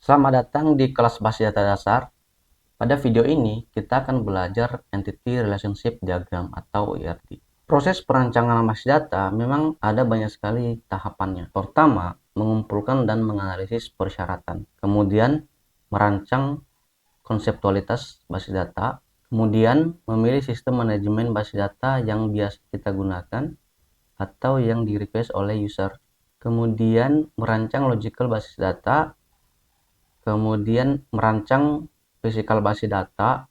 Selamat datang di kelas Basis Data Dasar. Pada video ini, kita akan belajar Entity Relationship Diagram atau ERD. Proses perancangan basis data memang ada banyak sekali tahapannya. Pertama, mengumpulkan dan menganalisis persyaratan. Kemudian, merancang konseptualitas basis data. Kemudian, memilih sistem manajemen basis data yang biasa kita gunakan atau yang di-request oleh user. Kemudian, merancang logical basis data. Kemudian merancang physical basis data,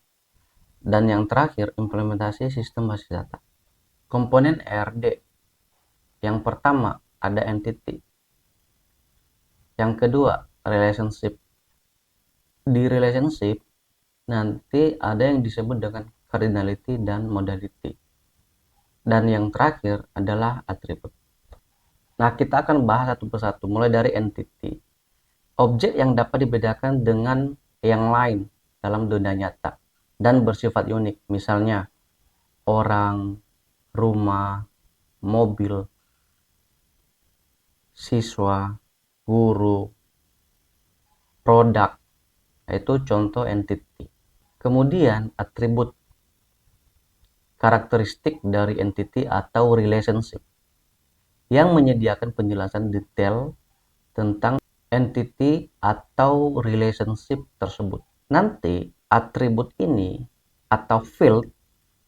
dan yang terakhir implementasi sistem basis data. Komponen ERD. Yang pertama ada entity. Yang kedua relationship. Di relationship nanti ada yang disebut dengan cardinality dan modality. Dan yang terakhir adalah atribut. Nah, kita akan bahas satu persatu mulai dari entity. Objek yang dapat dibedakan dengan yang lain dalam dunia nyata dan bersifat unik, misalnya orang, rumah, mobil, siswa, guru, produk. Itu contoh entity. Kemudian atribut, karakteristik dari entity atau relationship yang menyediakan penjelasan detail tentang entity atau relationship tersebut. Nanti atribut ini atau field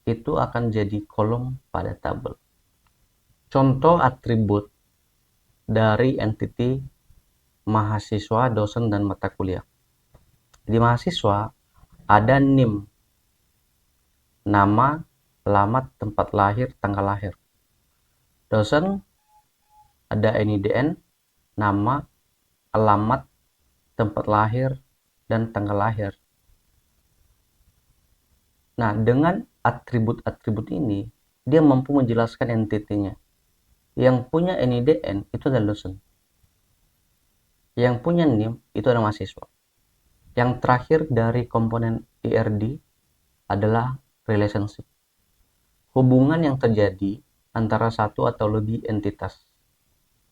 itu akan jadi kolom pada tabel. Contoh atribut dari entity mahasiswa, dosen, dan mata kuliah. Di mahasiswa ada NIM, nama, alamat, tempat lahir, tanggal lahir. Dosen ada NIDN, nama, alamat, tempat lahir, dan tanggal lahir. Nah, dengan atribut-atribut ini, dia mampu menjelaskan entitinya. Yang punya NIDN itu adalah dosen. Yang punya NIM itu adalah mahasiswa. Yang terakhir dari komponen ERD adalah relationship. Hubungan yang terjadi antara satu atau lebih entitas.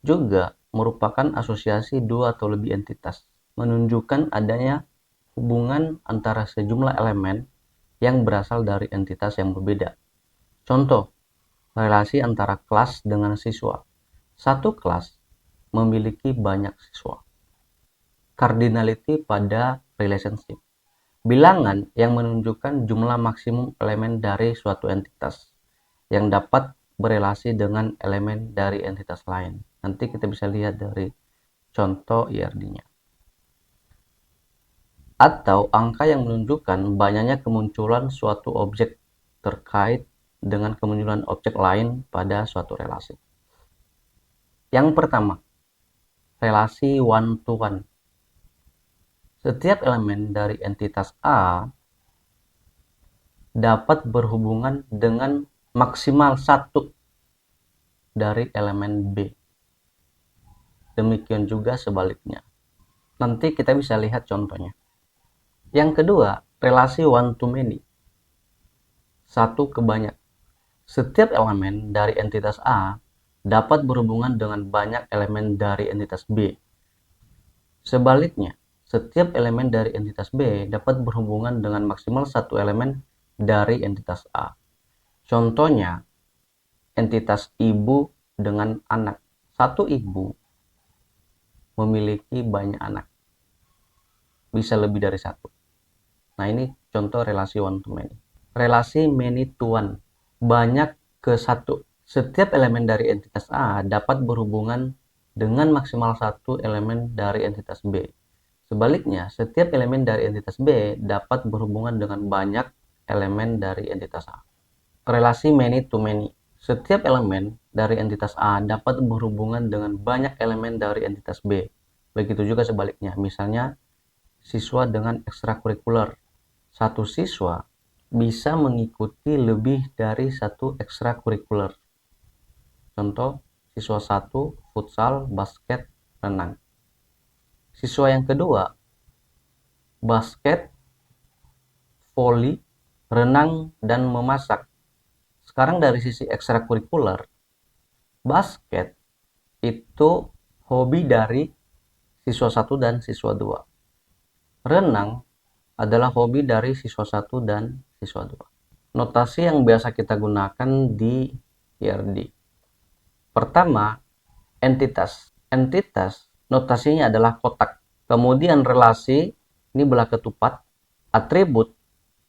Juga merupakan asosiasi dua atau lebih entitas, menunjukkan adanya hubungan antara sejumlah elemen yang berasal dari entitas yang berbeda. Contoh, relasi antara kelas dengan siswa. Satu kelas memiliki banyak siswa. Cardinality pada relationship. Bilangan yang menunjukkan jumlah maksimum elemen dari suatu entitas yang dapat berelasi dengan elemen dari entitas lain. Nanti kita bisa lihat dari contoh ERD-nya. Atau angka yang menunjukkan banyaknya kemunculan suatu objek terkait dengan kemunculan objek lain pada suatu relasi. Yang pertama, relasi one to one. Setiap elemen dari entitas A dapat berhubungan dengan maksimal satu dari elemen B. Demikian juga sebaliknya. Nanti kita bisa lihat contohnya. Yang kedua, relasi one to many. Satu ke banyak. Setiap elemen dari entitas A dapat berhubungan dengan banyak elemen dari entitas B. Sebaliknya, setiap elemen dari entitas B dapat berhubungan dengan maksimal satu elemen dari entitas A. Contohnya, entitas ibu dengan anak. Satu ibu memiliki banyak anak. Bisa lebih dari satu. Nah, ini contoh relasi one to many. Relasi many to one. Banyak ke satu. Setiap elemen dari entitas A dapat berhubungan dengan maksimal satu elemen dari entitas B. Sebaliknya, setiap elemen dari entitas B dapat berhubungan dengan banyak elemen dari entitas A. Relasi many to many. Setiap elemen dari entitas A dapat berhubungan dengan banyak elemen dari entitas B. Begitu juga sebaliknya. Misalnya, siswa dengan ekstrakurikuler. Satu siswa bisa mengikuti lebih dari satu ekstrakurikuler. Contoh, siswa 1 futsal, basket, renang. Siswa yang kedua, basket, voli, renang, dan memasak. Sekarang dari sisi ekstrakurikuler, basket itu hobi dari siswa 1 dan siswa 2. Renang adalah hobi dari siswa 1 dan siswa 2. Notasi yang biasa kita gunakan di IRD. Pertama, entitas. Entitas notasinya adalah kotak. Kemudian relasi, ini bola ketupat, atribut,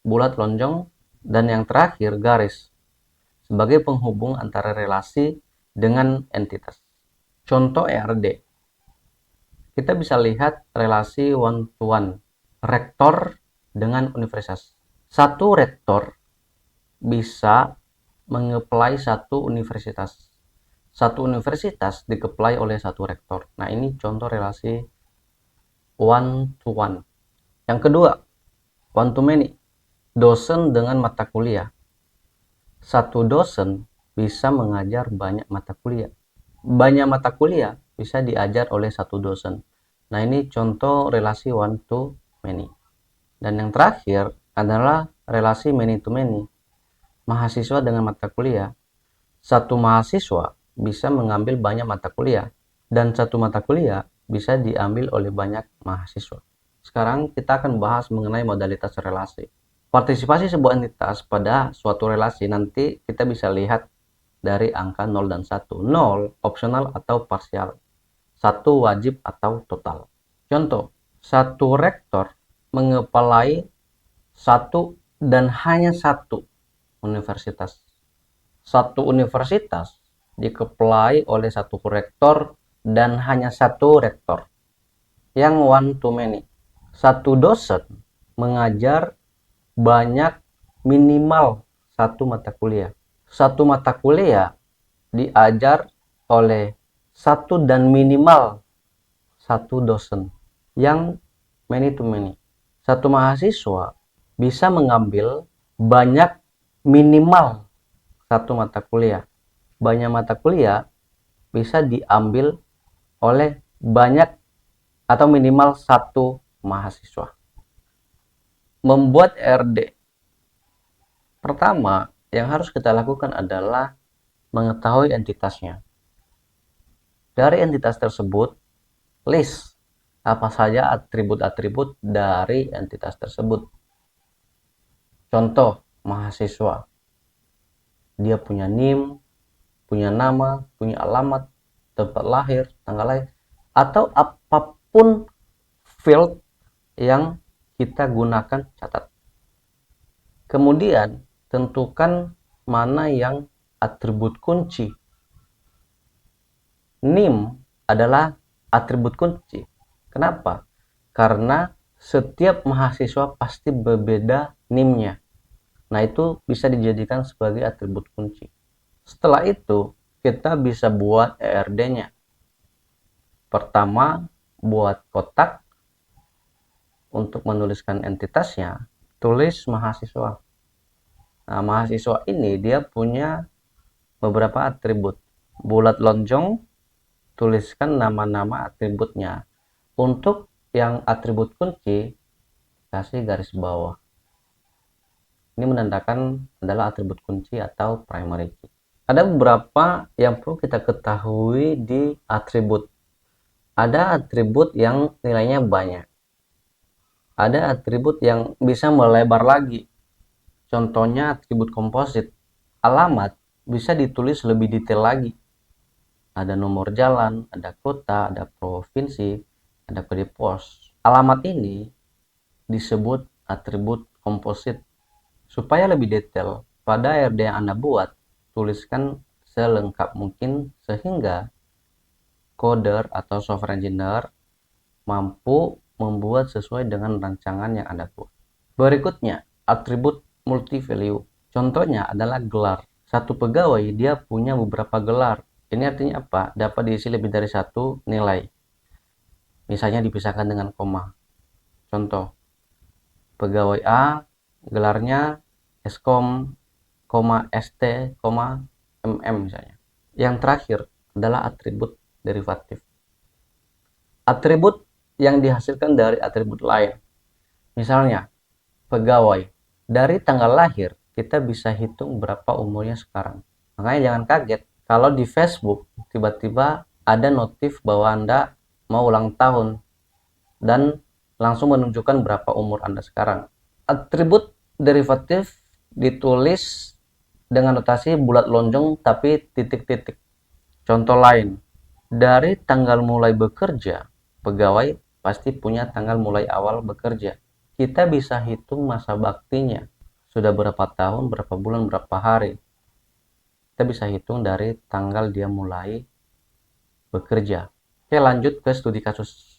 bulat lonjong, dan yang terakhir garis, sebagai penghubung antara relasi dengan entitas. Contoh ERD. Kita bisa lihat relasi one-to-one, rektor dengan universitas. Satu rektor bisa mengeplai satu universitas. Satu universitas dikeplai oleh satu rektor. Nah, ini contoh relasi one-to-one. Yang kedua, one-to-many, dosen dengan mata kuliah. Satu dosen bisa mengajar banyak mata kuliah. Banyak mata kuliah bisa diajar oleh satu dosen. Nah, ini contoh relasi one to many. Dan yang terakhir adalah relasi many to many. Mahasiswa dengan mata kuliah. Satu mahasiswa bisa mengambil banyak mata kuliah, dan satu mata kuliah bisa diambil oleh banyak mahasiswa. Sekarang kita akan bahas mengenai modalitas relasi. Partisipasi sebuah entitas pada suatu relasi nanti kita bisa lihat dari angka 0 dan 1. 0 opsional atau parsial. 1 wajib atau total. Contoh, satu rektor mengepalai satu dan hanya satu universitas. Satu universitas dikepalai oleh satu rektor dan hanya satu rektor. Yang one to many. Satu dosen mengajar banyak minimal satu mata kuliah. Satu mata kuliah diajar oleh satu dan minimal satu dosen. Yang many to many. Satu mahasiswa bisa mengambil banyak minimal satu mata kuliah. Banyak mata kuliah bisa diambil oleh banyak atau minimal satu mahasiswa. Membuat RD. Pertama, yang harus kita lakukan adalah mengetahui entitasnya. Dari entitas tersebut, list apa saja atribut-atribut dari entitas tersebut. Contoh, mahasiswa. Dia punya NIM, punya nama, punya alamat, tempat lahir, tanggal lahir, atau apapun field yang kita gunakan catat. Kemudian, tentukan mana yang atribut kunci. NIM adalah atribut kunci. Kenapa? Karena setiap mahasiswa pasti berbeda NIM-nya. Nah, itu bisa dijadikan sebagai atribut kunci. Setelah itu, kita bisa buat ERD-nya. Pertama, buat kotak. Untuk menuliskan entitasnya, tulis mahasiswa. Nah, mahasiswa ini dia punya beberapa atribut. Bulat lonjong, tuliskan nama-nama atributnya. Untuk yang atribut kunci, kasih garis bawah. Ini menandakan adalah atribut kunci atau primary key. Ada beberapa yang perlu kita ketahui di atribut. Ada atribut yang nilainya banyak. Ada atribut yang bisa melebar lagi. Contohnya atribut komposit. Alamat bisa ditulis lebih detail lagi. Ada nomor jalan, ada kota, ada provinsi, ada kode pos. Alamat ini disebut atribut komposit. Supaya lebih detail, pada RD yang Anda buat, tuliskan selengkap mungkin sehingga coder atau software engineer mampu membuat sesuai dengan rancangan yang Anda buat. Berikutnya, atribut multi value. Contohnya adalah gelar. Satu pegawai dia punya beberapa gelar. Ini artinya apa? Dapat diisi lebih dari satu nilai. Misalnya dipisahkan dengan koma. Contoh, pegawai A gelarnya Eskom, ST, MM misalnya. Yang terakhir adalah atribut derivatif. Atribut yang dihasilkan dari atribut lain. Misalnya, pegawai. Dari tanggal lahir, kita bisa hitung berapa umurnya sekarang. Makanya jangan kaget kalau di Facebook tiba-tiba ada notif bahwa Anda mau ulang tahun dan langsung menunjukkan berapa umur Anda sekarang. Atribut derivatif ditulis dengan notasi bulat lonjong tapi titik-titik. Contoh lain, dari tanggal mulai bekerja, pegawai pasti punya tanggal mulai awal bekerja. Kita bisa hitung masa baktinya. Sudah berapa tahun, berapa bulan, berapa hari. Kita bisa hitung dari tanggal dia mulai bekerja. Oke, lanjut ke studi kasus